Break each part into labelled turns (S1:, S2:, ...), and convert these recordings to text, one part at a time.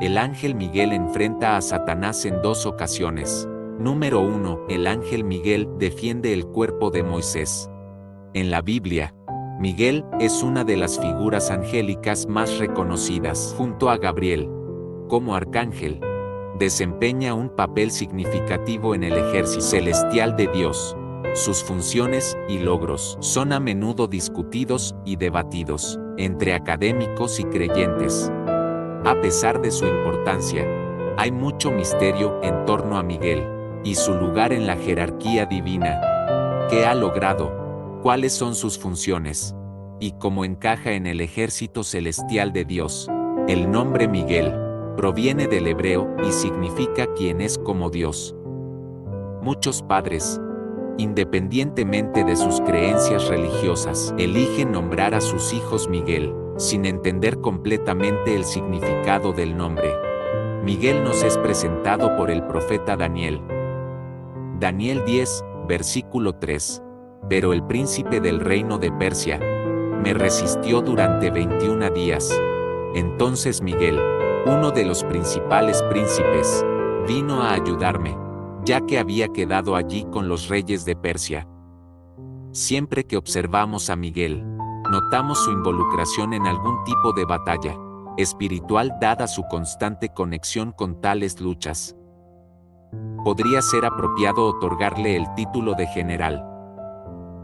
S1: El ángel Miguel enfrenta a Satanás en dos ocasiones. Número 1. El ángel Miguel defiende el cuerpo de Moisés. En la Biblia, Miguel es una de las figuras angélicas más reconocidas, junto a Gabriel. Como arcángel, desempeña un papel significativo en el ejército celestial de Dios. Sus funciones y logros son a menudo discutidos y debatidos entre académicos y creyentes. A pesar de su importancia, hay mucho misterio en torno a Miguel y su lugar en la jerarquía divina. ¿Qué ha logrado? ¿Cuáles son sus funciones? ¿Y cómo encaja en el ejército celestial de Dios? El nombre Miguel proviene del hebreo y significa quien es como Dios. Muchos padres, independientemente de sus creencias religiosas, eligen nombrar a sus hijos Miguel, sin entender completamente el significado del nombre. Miguel nos es presentado por el profeta Daniel. Daniel 10, versículo 3. Pero el príncipe del reino de Persia me resistió durante 21 días. Entonces Miguel, uno de los principales príncipes, vino a ayudarme, ya que había quedado allí con los reyes de Persia. Siempre que observamos a Miguel, notamos su involucración en algún tipo de batalla espiritual dada su constante conexión con tales luchas. Podría ser apropiado otorgarle el título de general.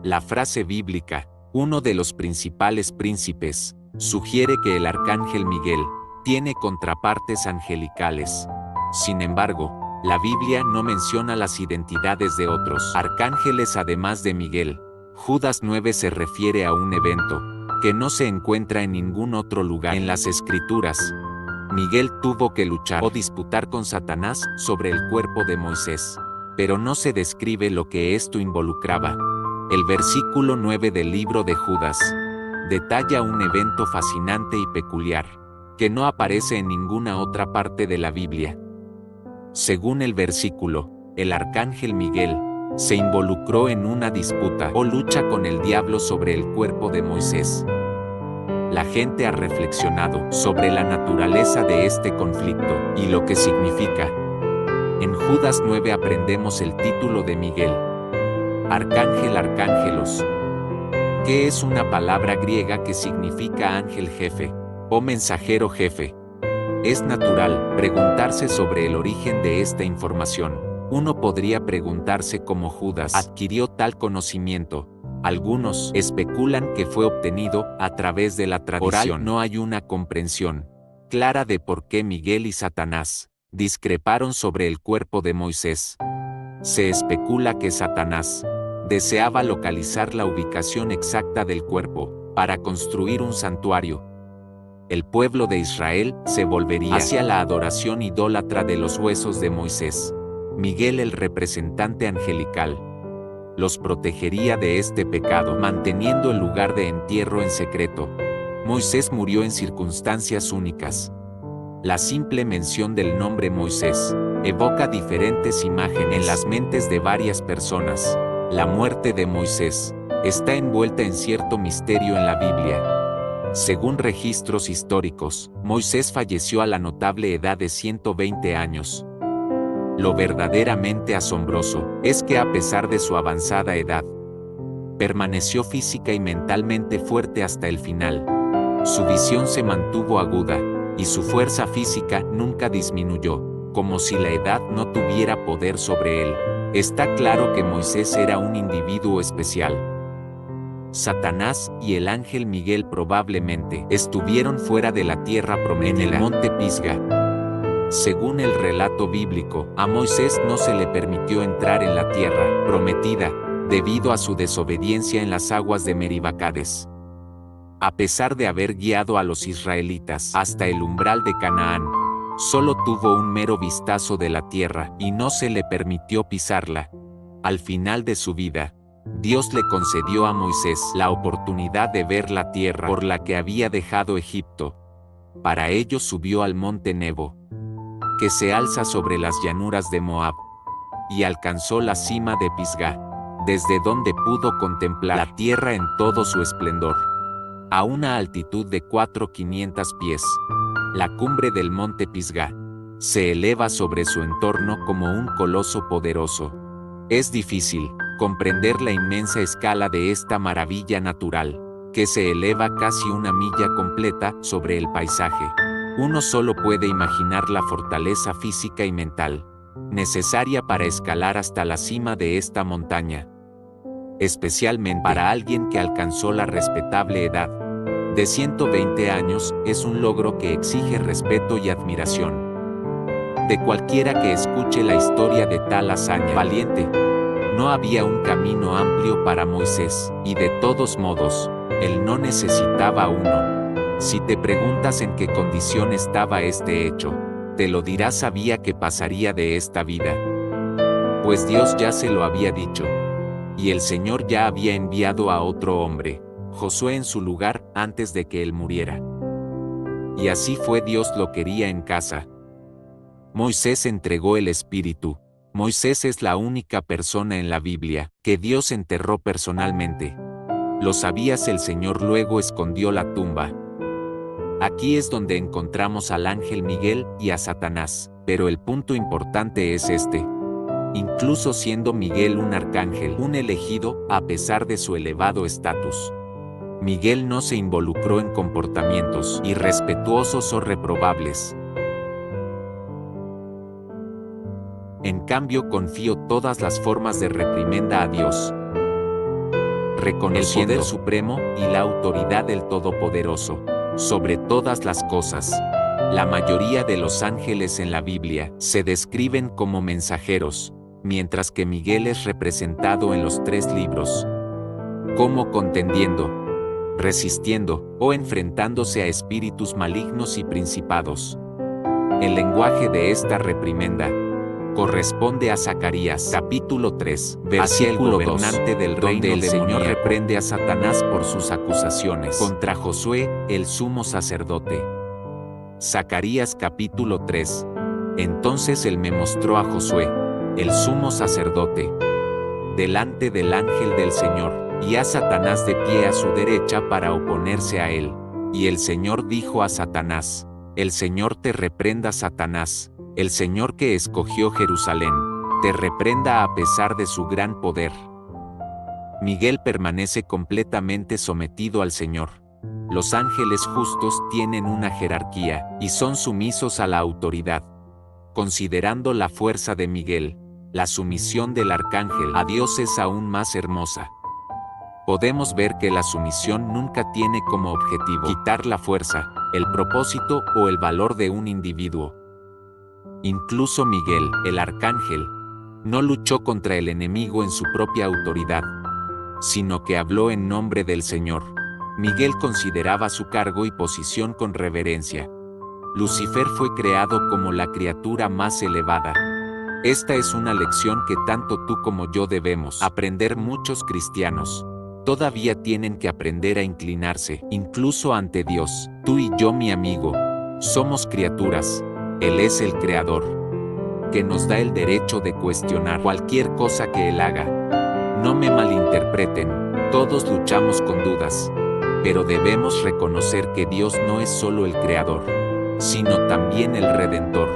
S1: La frase bíblica, uno de los principales príncipes, sugiere que el arcángel Miguel tiene contrapartes angelicales. Sin embargo, la Biblia no menciona las identidades de otros arcángeles además de Miguel. Judas 9 se refiere a un evento que no se encuentra en ningún otro lugar en las Escrituras. Miguel tuvo que luchar o disputar con Satanás sobre el cuerpo de Moisés, pero no se describe lo que esto involucraba. El versículo 9 del libro de Judas detalla un evento fascinante y peculiar, que no aparece en ninguna otra parte de la Biblia. Según el versículo, el arcángel Miguel se involucró en una disputa o lucha con el diablo sobre el cuerpo de Moisés. La gente ha reflexionado sobre la naturaleza de este conflicto y lo que significa. En Judas 9 aprendemos el título de Miguel. Arcángel arcángelos, que es una palabra griega que significa ángel jefe o mensajero jefe. Es natural preguntarse sobre el origen de esta información. Uno podría preguntarse cómo Judas adquirió tal conocimiento. Algunos especulan que fue obtenido a través de la tradición. Oral. No hay una comprensión clara de por qué Miguel y Satanás discreparon sobre el cuerpo de Moisés. Se especula que Satanás deseaba localizar la ubicación exacta del cuerpo para construir un santuario. El pueblo de Israel se volvería hacia la adoración idólatra de los huesos de Moisés. Miguel, el representante angelical, los protegería de este pecado, manteniendo el lugar de entierro en secreto. Moisés murió en circunstancias únicas. La simple mención del nombre Moisés evoca diferentes imágenes en las mentes de varias personas. La muerte de Moisés está envuelta en cierto misterio en la Biblia. Según registros históricos, Moisés falleció a la notable edad de 120 años. Lo verdaderamente asombroso es que a pesar de su avanzada edad, permaneció física y mentalmente fuerte hasta el final. Su visión se mantuvo aguda, y su fuerza física nunca disminuyó, como si la edad no tuviera poder sobre él. Está claro que Moisés era un individuo especial. Satanás y el ángel Miguel probablemente estuvieron fuera de la tierra prometida, en el monte Pisga. Según el relato bíblico, a Moisés no se le permitió entrar en la tierra prometida, debido a su desobediencia en las aguas de Meribacades. A pesar de haber guiado a los israelitas hasta el umbral de Canaán, solo tuvo un mero vistazo de la tierra y no se le permitió pisarla. Al final de su vida, Dios le concedió a Moisés la oportunidad de ver la tierra por la que había dejado Egipto. Para ello subió al monte Nebo, que se alza sobre las llanuras de Moab, y alcanzó la cima de Pisga, desde donde pudo contemplar la tierra en todo su esplendor. a una altitud de 4,500 pies. La cumbre del monte Pisgah se eleva sobre su entorno como un coloso poderoso. Es difícil comprender la inmensa escala de esta maravilla natural, que se eleva casi una milla completa sobre el paisaje. Uno solo puede imaginar la fortaleza física y mental necesaria para escalar hasta la cima de esta montaña, especialmente para alguien que alcanzó la respetable edad de 120 años. Es un logro que exige respeto y admiración de cualquiera que escuche la historia de tal hazaña valiente. No había un camino amplio para Moisés, y de todos modos, él no necesitaba uno. Si te preguntas en qué condición estaba este hecho, te lo dirá: sabía que pasaría de esta vida, pues Dios ya se lo había dicho, y el Señor ya había enviado a otro hombre, Josué, en su lugar, antes de que él muriera. Y así fue, Dios lo quería en casa. Moisés entregó el Espíritu. Moisés es la única persona en la Biblia que Dios enterró personalmente. ¿Lo sabías? El Señor luego escondió la tumba. Aquí es donde encontramos al ángel Miguel y a Satanás, pero el punto importante es este. Incluso siendo Miguel un arcángel, un elegido, a pesar de su elevado estatus, Miguel no se involucró en comportamientos irrespetuosos o reprobables. En cambio, confió todas las formas de reprimenda a Dios, reconociendo el poder supremo y la autoridad del Todopoderoso sobre todas las cosas. La mayoría de los ángeles en la Biblia se describen como mensajeros, mientras que Miguel es representado en los 3 libros como contendiendo, resistiendo o enfrentándose a espíritus malignos y principados. El lenguaje de esta reprimenda corresponde a Zacarías capítulo 3, versículo 2, gobernante del reino, donde el Señor reprende a Satanás por sus acusaciones contra Josué, el sumo sacerdote. Zacarías capítulo 3. Entonces él me mostró a Josué, el sumo sacerdote, delante del ángel del Señor, y a Satanás de pie a su derecha para oponerse a él. Y el Señor dijo a Satanás: el Señor te reprenda, Satanás. El Señor que escogió Jerusalén, te reprenda a pesar de su gran poder. Miguel permanece completamente sometido al Señor. Los ángeles justos tienen una jerarquía y son sumisos a la autoridad. Considerando la fuerza de Miguel, la sumisión del arcángel a Dios es aún más hermosa. Podemos ver que la sumisión nunca tiene como objetivo quitar la fuerza, el propósito o el valor de un individuo. Incluso Miguel, el arcángel, no luchó contra el enemigo en su propia autoridad, sino que habló en nombre del Señor. Miguel consideraba su cargo y posición con reverencia. Lucifer fue creado como la criatura más elevada. Esta es una lección que tanto tú como yo debemos aprender. Muchos cristianos todavía tienen que aprender a inclinarse, incluso ante Dios. Tú y yo, mi amigo, somos criaturas. Él es el Creador, que nos da el derecho de cuestionar cualquier cosa que Él haga. No me malinterpreten, todos luchamos con dudas, pero debemos reconocer que Dios no es solo el Creador, sino también el Redentor.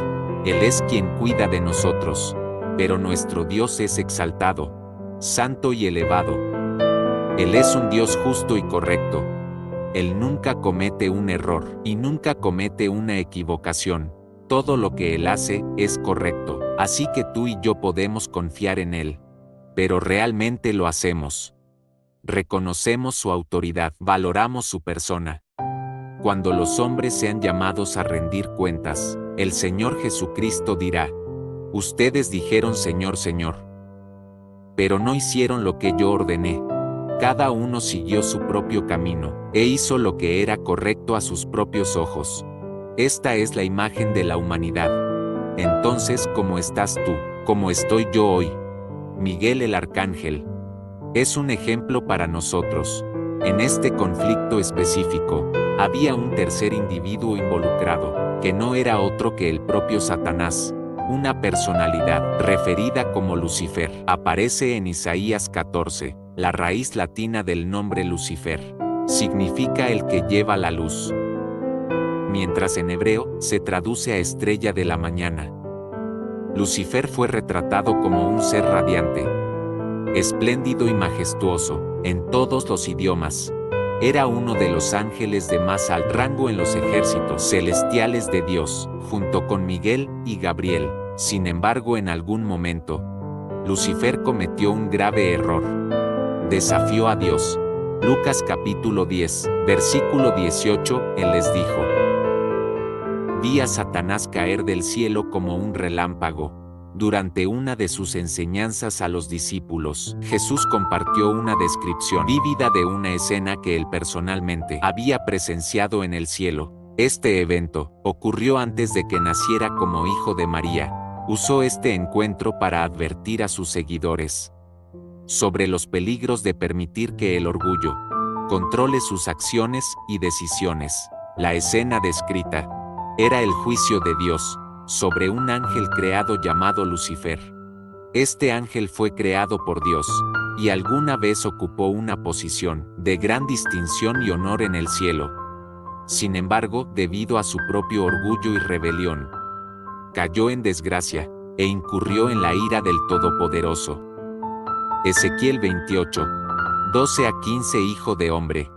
S1: Él es quien cuida de nosotros, pero nuestro Dios es exaltado, santo y elevado. Él es un Dios justo y correcto. Él nunca comete un error y nunca comete una equivocación. Todo lo que Él hace es correcto, así que tú y yo podemos confiar en Él. Pero ¿realmente lo hacemos? Reconocemos su autoridad, valoramos su persona. Cuando los hombres sean llamados a rendir cuentas, el Señor Jesucristo dirá: ustedes dijeron Señor, Señor, pero no hicieron lo que yo ordené. Cada uno siguió su propio camino, e hizo lo que era correcto a sus propios ojos. Esta es la imagen de la humanidad. Entonces, ¿cómo estás tú? ¿Cómo estoy yo hoy? Miguel el arcángel es un ejemplo para nosotros. En este conflicto específico, había un tercer individuo involucrado, que no era otro que el propio Satanás, una personalidad referida como Lucifer. Aparece en Isaías 14, la raíz latina del nombre Lucifer. significa el que lleva la luz, mientras en hebreo se traduce a estrella de la mañana. Lucifer fue retratado como un ser radiante, espléndido y majestuoso, en todos los idiomas. Era uno de los ángeles de más alto rango en los ejércitos celestiales de Dios, junto con Miguel y Gabriel. Sin embargo, en algún momento, Lucifer cometió un grave error. Desafió a Dios. Lucas capítulo 10, versículo 18, Él les dijo: vi a Satanás caer del cielo como un relámpago. Durante una de sus enseñanzas a los discípulos, Jesús compartió una descripción vívida de una escena que él personalmente había presenciado en el cielo. Este evento ocurrió antes de que naciera como hijo de María. Usó este encuentro para advertir a sus seguidores sobre los peligros de permitir que el orgullo controle sus acciones y decisiones. La escena descrita era el juicio de Dios sobre un ángel creado llamado Lucifer. Este ángel fue creado por Dios, y alguna vez ocupó una posición de gran distinción y honor en el cielo. Sin embargo, debido a su propio orgullo y rebelión, cayó en desgracia, e incurrió en la ira del Todopoderoso. Ezequiel 28, 12 a 15. Hijo de hombre,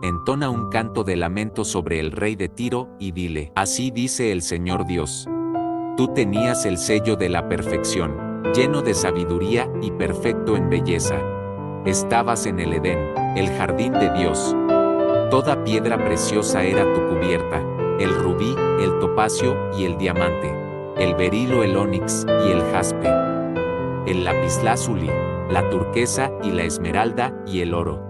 S1: entona un canto de lamento sobre el rey de Tiro, y dile: así dice el Señor Dios. Tú tenías el sello de la perfección, lleno de sabiduría y perfecto en belleza. Estabas en el Edén, el jardín de Dios. Toda piedra preciosa era tu cubierta: el rubí, el topacio y el diamante, el berilo, el ónix y el jaspe, el lapislázuli, la turquesa y la esmeralda y el oro.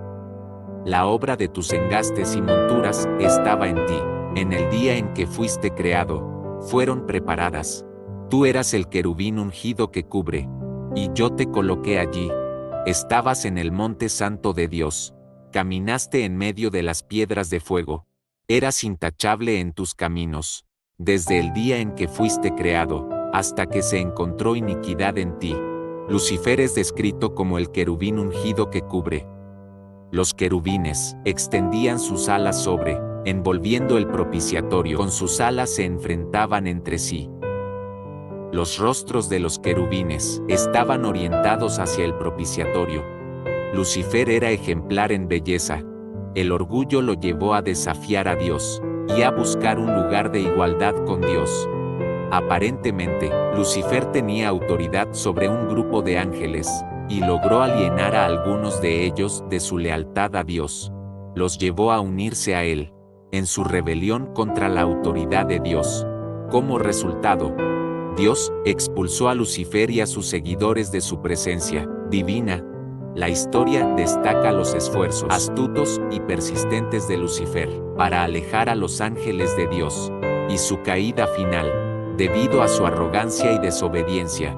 S1: La obra de tus engastes y monturas estaba en ti. En el día en que fuiste creado, fueron preparadas. Tú eras el querubín ungido que cubre, y yo te coloqué allí. Estabas en el monte santo de Dios. Caminaste en medio de las piedras de fuego. Eras intachable en tus caminos, desde el día en que fuiste creado, hasta que se encontró iniquidad en ti. Lucifer es descrito como el querubín ungido que cubre. Los querubines extendían sus alas sobre, envolviendo el propiciatorio. Con sus alas se enfrentaban entre sí. Los rostros de los querubines estaban orientados hacia el propiciatorio. Lucifer era ejemplar en belleza. El orgullo lo llevó a desafiar a Dios y a buscar un lugar de igualdad con Dios. Aparentemente, Lucifer tenía autoridad sobre un grupo de ángeles, y logró alienar a algunos de ellos de su lealtad a Dios. Los llevó a unirse a él, en su rebelión contra la autoridad de Dios. Como resultado, Dios expulsó a Lucifer y a sus seguidores de su presencia divina. La historia destaca los esfuerzos astutos y persistentes de Lucifer para alejar a los ángeles de Dios, y su caída final, debido a su arrogancia y desobediencia.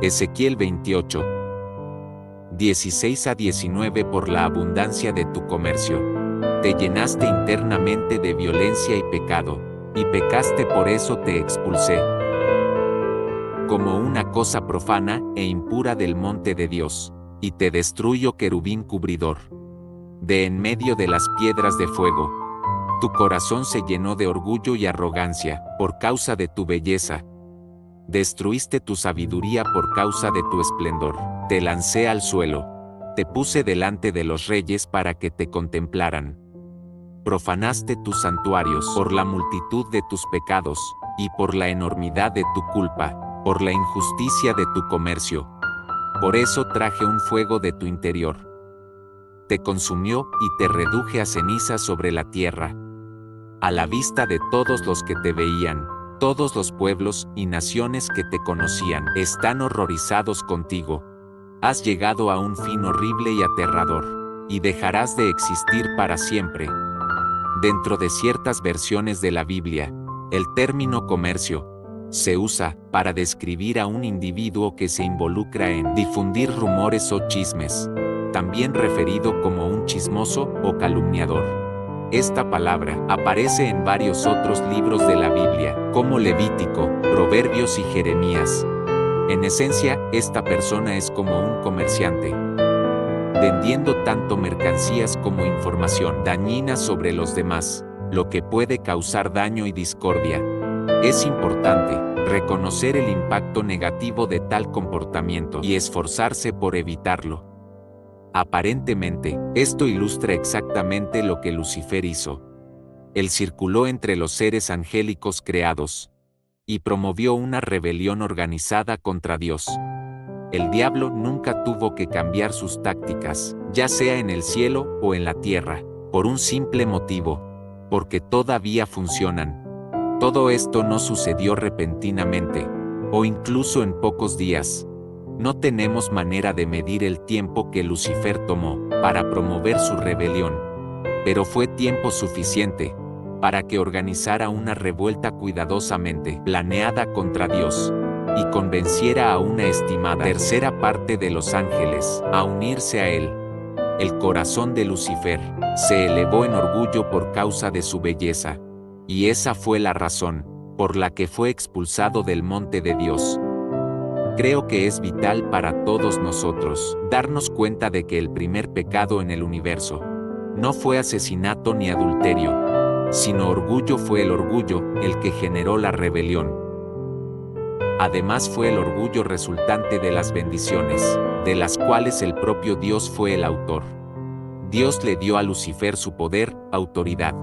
S1: Ezequiel 28, 16 a 19. Por la abundancia de tu comercio, te llenaste internamente de violencia y pecado, y pecaste, por eso te expulsé como una cosa profana e impura del monte de Dios, y te destruyo, querubín cubridor, de en medio de las piedras de fuego. Tu corazón se llenó de orgullo y arrogancia, por causa de tu belleza. Destruiste tu sabiduría por causa de tu esplendor. Te lancé al suelo. Te puse delante de los reyes para que te contemplaran. Profanaste tus santuarios por la multitud de tus pecados, y por la enormidad de tu culpa, por la injusticia de tu comercio. Por eso traje un fuego de tu interior. Te consumió y te reduje a ceniza sobre la tierra. A la vista de todos los que te veían, todos los pueblos y naciones que te conocían están horrorizados contigo. Has llegado a un fin horrible y aterrador, y dejarás de existir para siempre. Dentro de ciertas versiones de la Biblia, el término comercio se usa para describir a un individuo que se involucra en difundir rumores o chismes, también referido como un chismoso o calumniador. Esta palabra aparece en varios otros libros de la Biblia, como Levítico, Proverbios y Jeremías. En esencia, esta persona es como un comerciante vendiendo tanto mercancías como información dañina sobre los demás, lo que puede causar daño y discordia. Es importante reconocer el impacto negativo de tal comportamiento y esforzarse por evitarlo. Aparentemente, esto ilustra exactamente lo que Lucifer hizo. Él circuló entre los seres angélicos creados y promovió una rebelión organizada contra Dios. El diablo nunca tuvo que cambiar sus tácticas, ya sea en el cielo o en la tierra, por un simple motivo: porque todavía funcionan. Todo esto no sucedió repentinamente, o incluso en pocos días. No tenemos manera de medir el tiempo que Lucifer tomó para promover su rebelión, pero fue tiempo suficiente para que organizara una revuelta cuidadosamente planeada contra Dios y convenciera a una estimada tercera parte de los ángeles a unirse a él. El corazón de Lucifer se elevó en orgullo por causa de su belleza, y esa fue la razón por la que fue expulsado del monte de Dios. Creo que es vital para todos nosotros darnos cuenta de que el primer pecado en el universo no fue asesinato ni adulterio, sino orgullo. Fue el orgullo el que generó la rebelión. Además, fue el orgullo resultante de las bendiciones, de las cuales el propio Dios fue el autor. Dios le dio a Lucifer su poder, autoridad,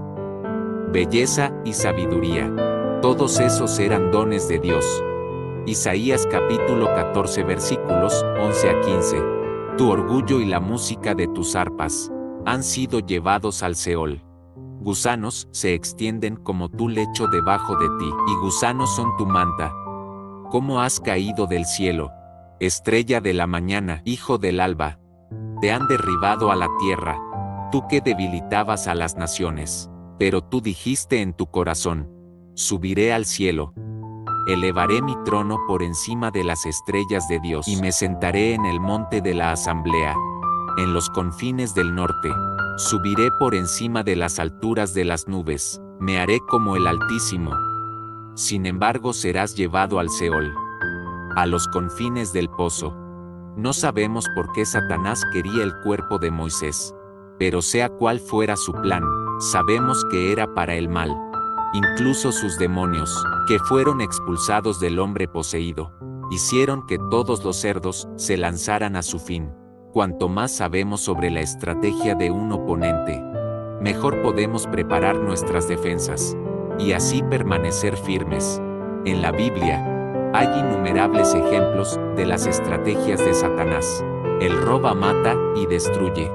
S1: belleza y sabiduría. Todos esos eran dones de Dios. Isaías capítulo 14 versículos 11 a 15. Tu orgullo y la música de tus arpas han sido llevados al Seol. Gusanos se extienden como tu lecho debajo de ti, y gusanos son tu manta. ¿Cómo has caído del cielo, estrella de la mañana, hijo del alba? Te han derribado a la tierra, tú que debilitabas a las naciones. Pero tú dijiste en tu corazón: subiré al cielo. Elevaré mi trono por encima de las estrellas de Dios y me sentaré en el monte de la asamblea, en los confines del norte. Subiré por encima de las alturas de las nubes, me haré como el Altísimo. Sin embargo, serás llevado al Seol, a los confines del pozo. No sabemos por qué Satanás quería el cuerpo de Moisés, pero sea cual fuera su plan, sabemos que era para el mal. Incluso sus demonios, que fueron expulsados del hombre poseído, hicieron que todos los cerdos se lanzaran a su fin. Cuanto más sabemos sobre la estrategia de un oponente, mejor podemos preparar nuestras defensas, y así permanecer firmes. En la Biblia, hay innumerables ejemplos de las estrategias de Satanás. Él roba, mata y destruye.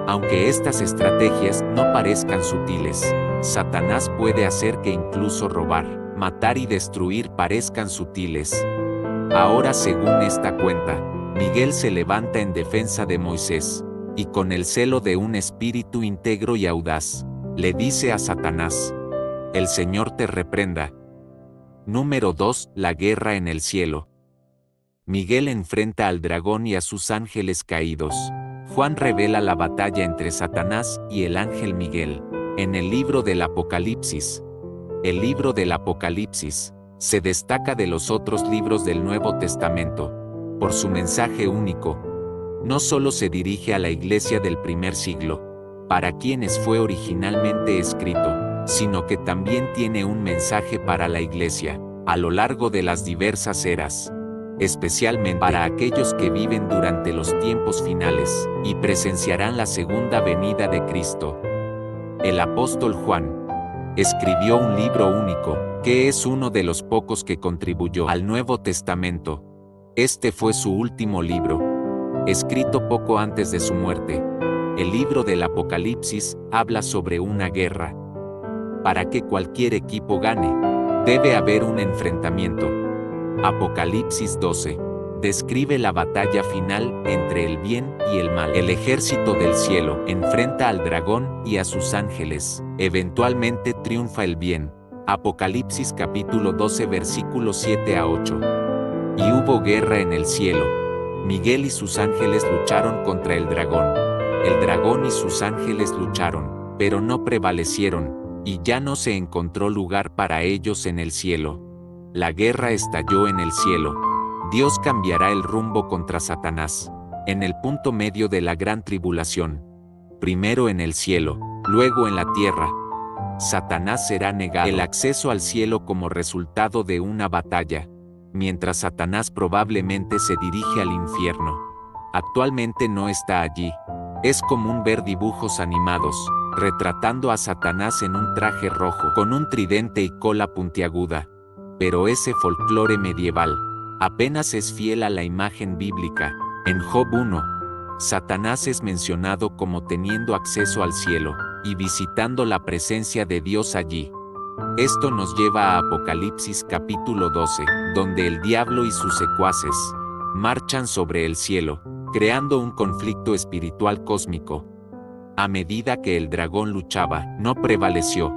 S1: Aunque estas estrategias no parezcan sutiles, Satanás puede hacer que incluso robar, matar y destruir parezcan sutiles. Ahora, según esta cuenta, Miguel se levanta en defensa de Moisés, y con el celo de un espíritu íntegro y audaz, le dice a Satanás: el Señor te reprenda. Número 2. La guerra en el cielo. Miguel enfrenta al dragón y a sus ángeles caídos. Juan revela la batalla entre Satanás y el ángel Miguel. En el libro del Apocalipsis. El libro del Apocalipsis se destaca de los otros libros del Nuevo Testamento por su mensaje único. No solo se dirige a la iglesia del primer siglo, para quienes fue originalmente escrito, sino que también tiene un mensaje para la iglesia a lo largo de las diversas eras, especialmente para aquellos que viven durante los tiempos finales y presenciarán la segunda venida de Cristo. El apóstol Juan escribió un libro único, que es uno de los pocos que contribuyó al Nuevo Testamento. Este fue su último libro, escrito poco antes de su muerte. El libro del Apocalipsis habla sobre una guerra. Para que cualquier equipo gane, debe haber un enfrentamiento. Apocalipsis 12 describe la batalla final entre el bien y el mal. El ejército del cielo enfrenta al dragón y a sus ángeles. Eventualmente triunfa el bien. Apocalipsis capítulo 12 versículos 7 a 8. Y hubo guerra en el cielo. Miguel y sus ángeles lucharon contra el dragón. El dragón y sus ángeles lucharon, pero no prevalecieron, y ya no se encontró lugar para ellos en el cielo. La guerra estalló en el cielo. Dios cambiará el rumbo contra Satanás, en el punto medio de la gran tribulación, primero en el cielo, luego en la tierra. Satanás será negado el acceso al cielo como resultado de una batalla, mientras Satanás probablemente se dirige al infierno. Actualmente no está allí. Es común ver dibujos animados, retratando a Satanás en un traje rojo, con un tridente y cola puntiaguda. Pero ese folclore medieval apenas es fiel a la imagen bíblica. En Job 1, Satanás es mencionado como teniendo acceso al cielo y visitando la presencia de Dios allí. Esto nos lleva a Apocalipsis capítulo 12, donde el diablo y sus secuaces marchan sobre el cielo, creando un conflicto espiritual cósmico. A medida que el dragón luchaba, no prevaleció.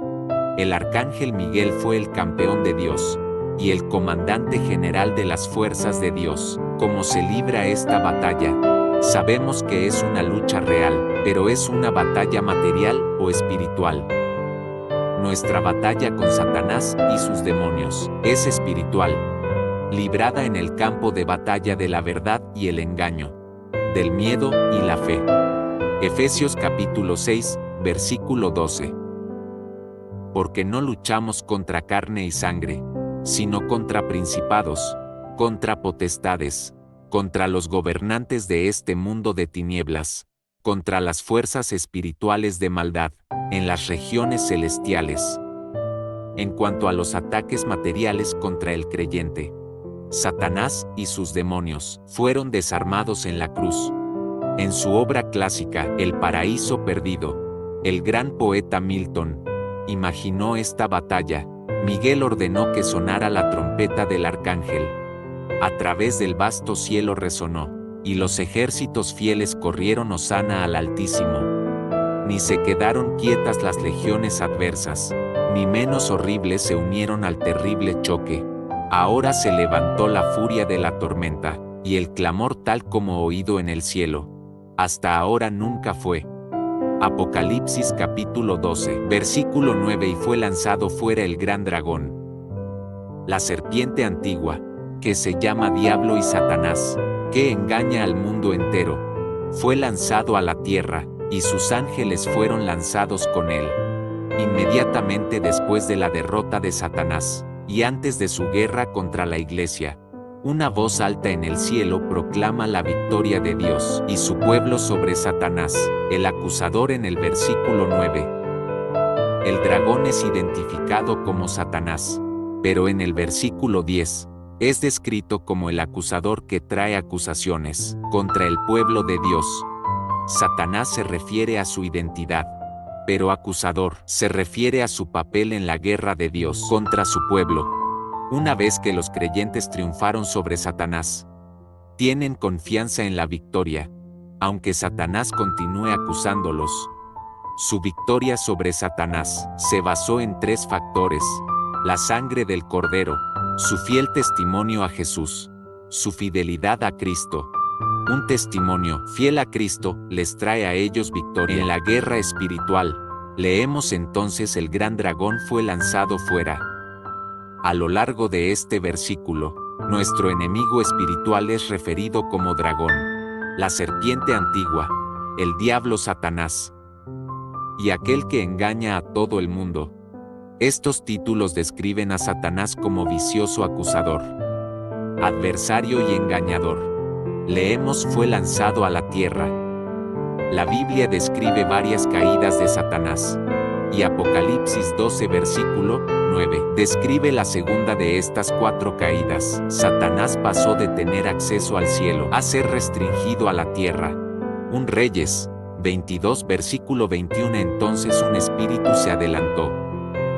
S1: El arcángel Miguel fue el campeón de Dios y el comandante general de las fuerzas de Dios. ¿Cómo se libra esta batalla? Sabemos que es una lucha real, pero ¿es una batalla material o espiritual? Nuestra batalla con Satanás y sus demonios es espiritual, librada en el campo de batalla de la verdad y el engaño, del miedo y la fe. Efesios capítulo 6, versículo 12. Porque no luchamos contra carne y sangre, sino contra principados, contra potestades, contra los gobernantes de este mundo de tinieblas, contra las fuerzas espirituales de maldad en las regiones celestiales. En cuanto a los ataques materiales contra el creyente, Satanás y sus demonios fueron desarmados en la cruz. En su obra clásica, El paraíso perdido, el gran poeta Milton imaginó esta batalla. Miguel ordenó que sonara la trompeta del arcángel. A través del vasto cielo resonó, y los ejércitos fieles corrieron hosana al Altísimo. Ni se quedaron quietas las legiones adversas, ni menos horribles se unieron al terrible choque. Ahora se levantó la furia de la tormenta, y el clamor tal como oído en el cielo. Hasta ahora nunca fue. Apocalipsis capítulo 12, versículo 9. Y fue lanzado fuera el gran dragón, la serpiente antigua, que se llama Diablo y Satanás, que engaña al mundo entero. Fue lanzado a la tierra, y sus ángeles fueron lanzados con él. Inmediatamente después de la derrota de Satanás, y antes de su guerra contra la iglesia, una voz alta en el cielo proclama la victoria de Dios y su pueblo sobre Satanás, el acusador en el versículo 9. El dragón es identificado como Satanás, pero en el versículo 10, es descrito como el acusador que trae acusaciones contra el pueblo de Dios. Satanás se refiere a su identidad, pero acusador se refiere a su papel en la guerra de Dios contra su pueblo. Una vez que los creyentes triunfaron sobre Satanás, tienen confianza en la victoria, aunque Satanás continúe acusándolos. Su victoria sobre Satanás se basó en 3 factores: la sangre del Cordero, su fiel testimonio a Jesús, su fidelidad a Cristo. Un testimonio fiel a Cristo les trae a ellos victoria en la guerra espiritual. Leemos entonces: el gran dragón fue lanzado fuera. A lo largo de este versículo, nuestro enemigo espiritual es referido como dragón, la serpiente antigua, el diablo Satanás, y aquel que engaña a todo el mundo. Estos títulos describen a Satanás como vicioso acusador, adversario y engañador. Leemos: fue lanzado a la tierra. La Biblia describe varias caídas de Satanás, y Apocalipsis 12 versículo 9 describe la segunda de estas 4 caídas. Satanás pasó de tener acceso al cielo a ser restringido a la tierra. Reyes 22 versículo 21. Entonces un espíritu se adelantó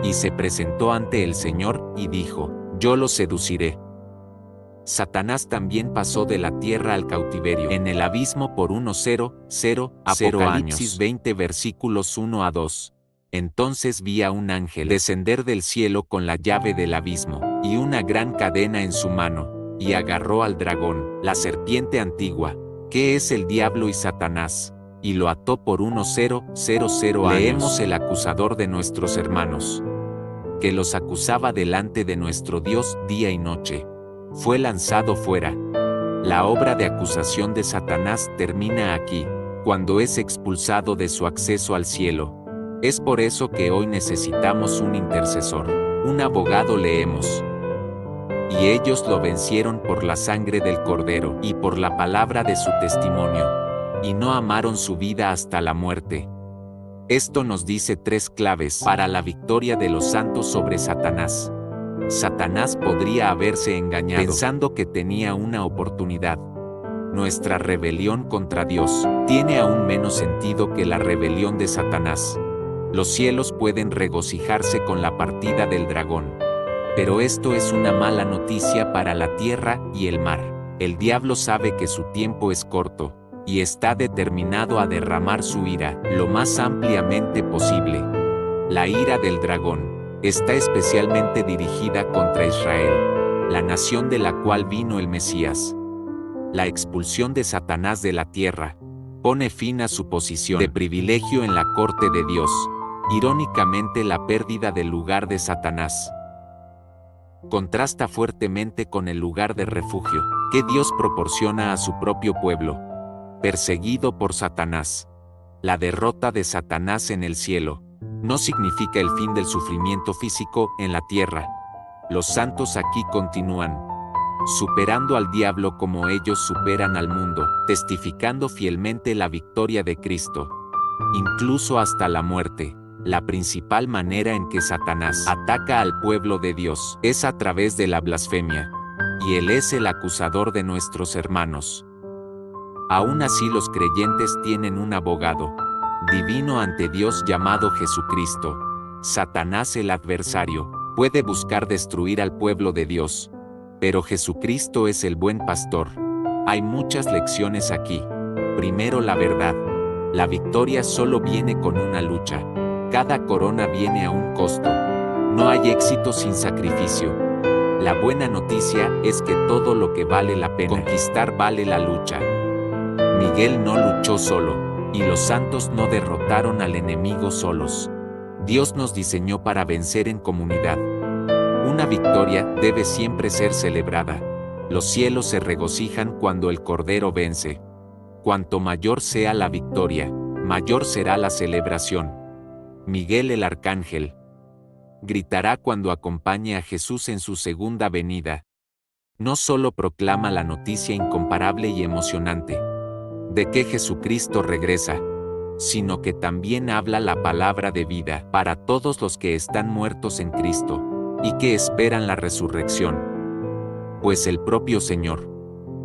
S1: y se presentó ante el Señor y dijo: yo lo seduciré. Satanás también pasó de la tierra al cautiverio en el abismo por unos 0 años. Apocalipsis 20 versículos 1 a 2. Entonces vi a un ángel descender del cielo con la llave del abismo y una gran cadena en su mano, y agarró al dragón, la serpiente antigua, que es el diablo y Satanás, y lo ató por unos 0 años. Leemos: el acusador de nuestros hermanos, que los acusaba delante de nuestro Dios día y noche, fue lanzado fuera. La obra de acusación de Satanás termina aquí, cuando es expulsado de su acceso al cielo. Es por eso que hoy necesitamos un intercesor, un abogado leemos. Y ellos lo vencieron por la sangre del Cordero y por la palabra de su testimonio, y no amaron su vida hasta la muerte. Esto nos dice 3 claves para la victoria de los santos sobre Satanás. Satanás podría haberse engañado pensando que tenía una oportunidad. Nuestra rebelión contra Dios tiene aún menos sentido que la rebelión de Satanás. Los cielos pueden regocijarse con la partida del dragón. Pero esto es una mala noticia para la tierra y el mar. El diablo sabe que su tiempo es corto, y está determinado a derramar su ira lo más ampliamente posible. La ira del dragón está especialmente dirigida contra Israel, la nación de la cual vino el Mesías. La expulsión de Satanás de la tierra pone fin a su posición de privilegio en la corte de Dios, irónicamente la pérdida del lugar de Satanás. Contrasta fuertemente con el lugar de refugio que Dios proporciona a su propio pueblo, perseguido por Satanás. La derrota de Satanás en el cielo no significa el fin del sufrimiento físico en la tierra. Los santos aquí continúan, superando al diablo como ellos superan al mundo, testificando fielmente la victoria de Cristo, incluso hasta la muerte. La principal manera en que Satanás ataca al pueblo de Dios es a través de la blasfemia, y él es el acusador de nuestros hermanos. Aún así los creyentes tienen un abogado divino ante Dios llamado Jesucristo. Satanás, el adversario, puede buscar destruir al pueblo de Dios, pero Jesucristo es el buen pastor. Hay muchas lecciones aquí. Primero, la verdad. La victoria solo viene con una lucha. Cada corona viene a un costo. No hay éxito sin sacrificio. La buena noticia es que todo lo que vale la pena conquistar vale la lucha. Miguel no luchó solo, y los santos no derrotaron al enemigo solos. Dios nos diseñó para vencer en comunidad. Una victoria debe siempre ser celebrada. Los cielos se regocijan cuando el Cordero vence. Cuanto mayor sea la victoria, mayor será la celebración. Miguel el arcángel gritará cuando acompañe a Jesús en su segunda venida. No solo proclama la noticia incomparable y emocionante de que Jesucristo regresa, sino que también habla la palabra de vida para todos los que están muertos en Cristo y que esperan la resurrección. Pues el propio Señor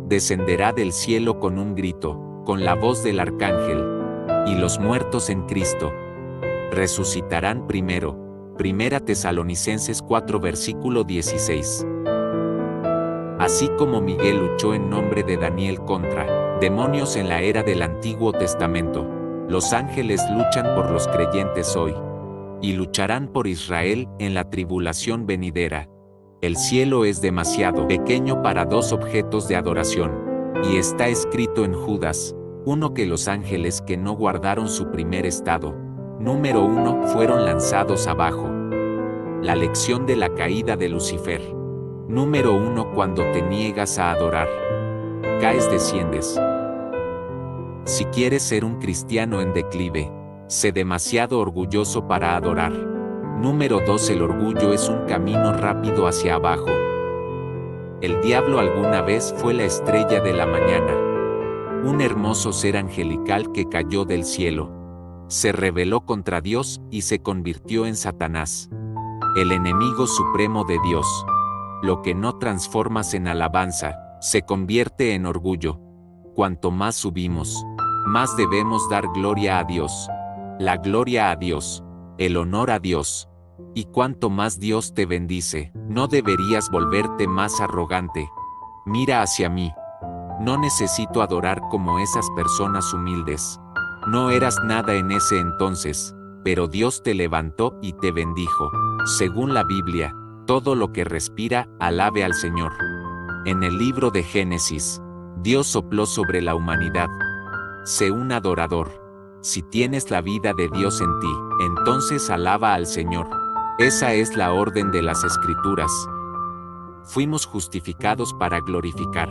S1: descenderá del cielo con un grito, con la voz del arcángel, y los muertos en Cristo resucitarán primero. Primera Tesalonicenses 4 versículo 16. Así como Miguel luchó en nombre de Daniel contra demonios en la era del Antiguo Testamento, los ángeles luchan por los creyentes hoy, y lucharán por Israel en la tribulación venidera. El cielo es demasiado pequeño para 2 objetos de adoración, y está escrito en Judas 1 que los ángeles que no guardaron su primer estado, número 1, fueron lanzados abajo. La lección de la caída de Lucifer. Número 1, cuando te niegas a adorar, caes, desciendes. Si quieres ser un cristiano en declive, sé demasiado orgulloso para adorar. Número 2, el orgullo es un camino rápido hacia abajo. El diablo alguna vez fue la estrella de la mañana, un hermoso ser angelical que cayó del cielo. Se rebeló contra Dios y se convirtió en Satanás, el enemigo supremo de Dios. Lo que no transformas en alabanza, se convierte en orgullo. Cuanto más subimos, más debemos dar gloria a Dios. La gloria a Dios, el honor a Dios. Y cuanto más Dios te bendice, no deberías volverte más arrogante. Mira hacia mí. No necesito adorar como esas personas humildes. No eras nada en ese entonces, pero Dios te levantó y te bendijo. Según la Biblia, todo lo que respira, alabe al Señor. En el libro de Génesis, Dios sopló sobre la humanidad. Sé un adorador. Si tienes la vida de Dios en ti, entonces alaba al Señor. Esa es la orden de las Escrituras. Fuimos justificados para glorificar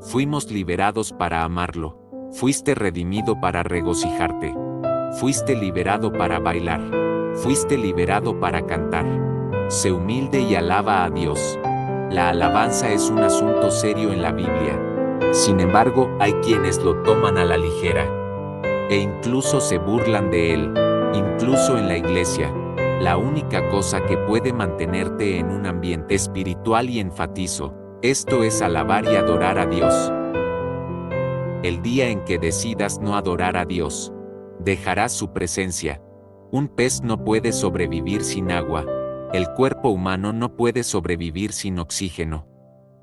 S1: Fuimos liberados para amarlo. Fuiste redimido para regocijarte. Fuiste liberado para bailar. Fuiste liberado para cantar. Sé humilde y alaba a Dios. La alabanza es un asunto serio en la Biblia. Sin embargo, hay quienes lo toman a la ligera. E incluso se burlan de él. Incluso en la iglesia. La única cosa que puede mantenerte en un ambiente espiritual y enfatizo, esto es alabar y adorar a Dios. El día en que decidas no adorar a Dios, dejarás su presencia. Un pez no puede sobrevivir sin agua. El cuerpo humano no puede sobrevivir sin oxígeno.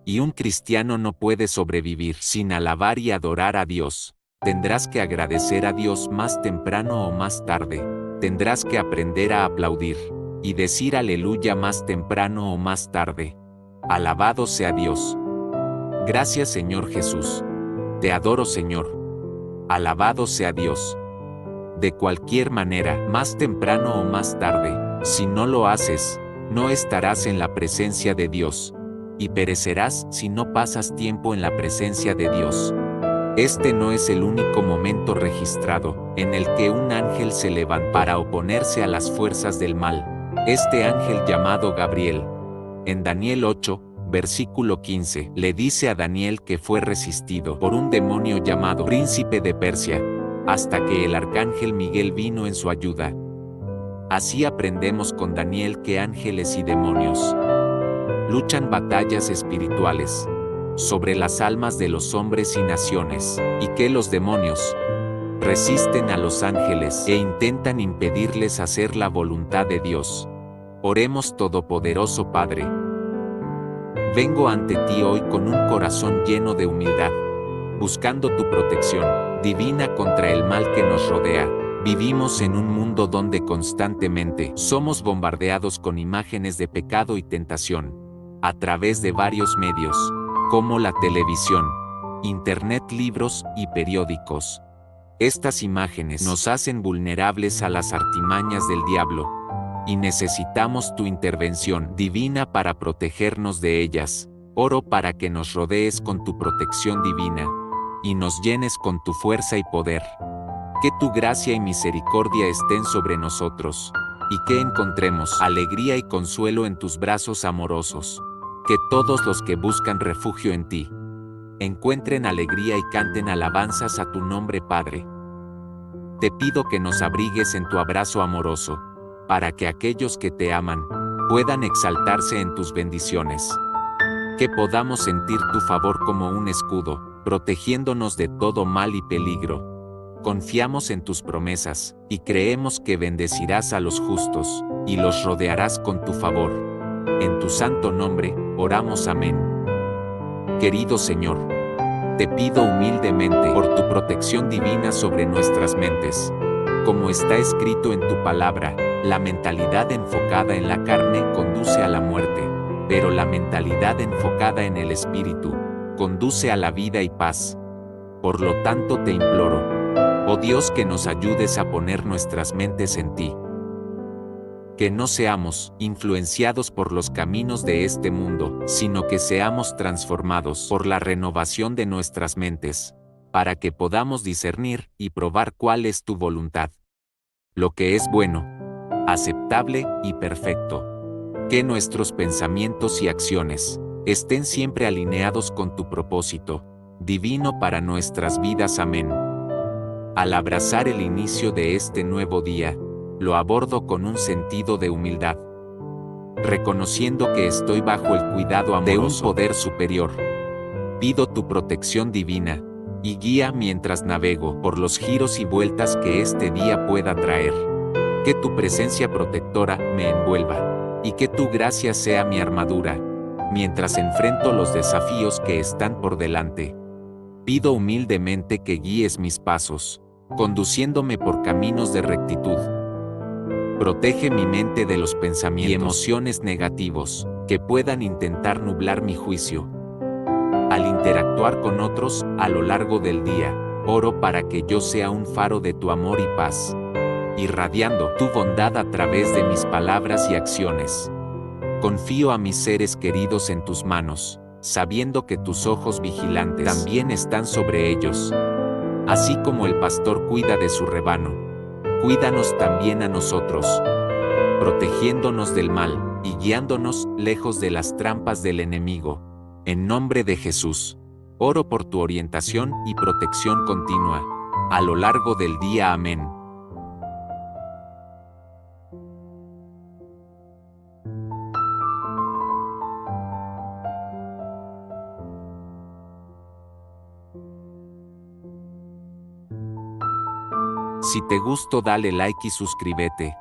S1: Y un cristiano no puede sobrevivir sin alabar y adorar a Dios. Tendrás que agradecer a Dios más temprano o más tarde. Tendrás que aprender a aplaudir y decir aleluya más temprano o más tarde. Alabado sea Dios. Gracias, Señor Jesús. Te adoro, Señor. Alabado sea Dios. De cualquier manera, más temprano o más tarde, si no lo haces, no estarás en la presencia de Dios, y perecerás si no pasas tiempo en la presencia de Dios. Este no es el único momento registrado en el que un ángel se levantó para oponerse a las fuerzas del mal. Este ángel llamado Gabriel, en Daniel 8, versículo 15, le dice a Daniel que fue resistido por un demonio llamado Príncipe de Persia, hasta que el arcángel Miguel vino en su ayuda. Así aprendemos con Daniel que ángeles y demonios luchan batallas espirituales sobre las almas de los hombres y naciones, y que los demonios resisten a los ángeles e intentan impedirles hacer la voluntad de Dios. Oremos. Todopoderoso Padre, vengo ante ti hoy con un corazón lleno de humildad, buscando tu protección divina contra el mal que nos rodea. Vivimos en un mundo donde constantemente somos bombardeados con imágenes de pecado y tentación, a través de varios medios, como la televisión, internet, libros y periódicos. Estas imágenes nos hacen vulnerables a las artimañas del diablo, y necesitamos tu intervención divina para protegernos de ellas. Oro para que nos rodees con tu protección divina, y nos llenes con tu fuerza y poder. Que tu gracia y misericordia estén sobre nosotros, y que encontremos alegría y consuelo en tus brazos amorosos. Que todos los que buscan refugio en ti encuentren alegría y canten alabanzas a tu nombre, Padre. Te pido que nos abrigues en tu abrazo amoroso, para que aquellos que te aman puedan exaltarse en tus bendiciones. Que podamos sentir tu favor como un escudo, protegiéndonos de todo mal y peligro. Confiamos en tus promesas, y creemos que bendecirás a los justos, y los rodearás con tu favor. En tu santo nombre, oramos. Amén. Querido Señor, te pido humildemente por tu protección divina sobre nuestras mentes. Como está escrito en tu palabra, la mentalidad enfocada en la carne conduce a la muerte, pero la mentalidad enfocada en el Espíritu conduce a la vida y paz. Por lo tanto te imploro, oh Dios, que nos ayudes a poner nuestras mentes en ti. Que no seamos influenciados por los caminos de este mundo, sino que seamos transformados por la renovación de nuestras mentes, para que podamos discernir y probar cuál es tu voluntad, lo que es bueno, aceptable y perfecto. Que nuestros pensamientos y acciones estén siempre alineados con tu propósito divino para nuestras vidas. Amén. Al abrazar el inicio de este nuevo día, lo abordo con un sentido de humildad, reconociendo que estoy bajo el cuidado amoroso de un poder superior. Pido tu protección divina y guía mientras navego por los giros y vueltas que este día pueda traer. Que tu presencia protectora me envuelva, y que tu gracia sea mi armadura, mientras enfrento los desafíos que están por delante. Pido humildemente que guíes mis pasos, conduciéndome por caminos de rectitud. Protege mi mente de los pensamientos y emociones negativos que puedan intentar nublar mi juicio. Al interactuar con otros a lo largo del día, oro para que yo sea un faro de tu amor y paz, irradiando tu bondad a través de mis palabras y acciones. Confío a mis seres queridos en tus manos, sabiendo que tus ojos vigilantes también están sobre ellos. Así como el pastor cuida de su rebaño, cuídanos también a nosotros, protegiéndonos del mal y guiándonos lejos de las trampas del enemigo. En nombre de Jesús, oro por tu orientación y protección continua a lo largo del día. Amén. Si te gustó, dale like y suscríbete.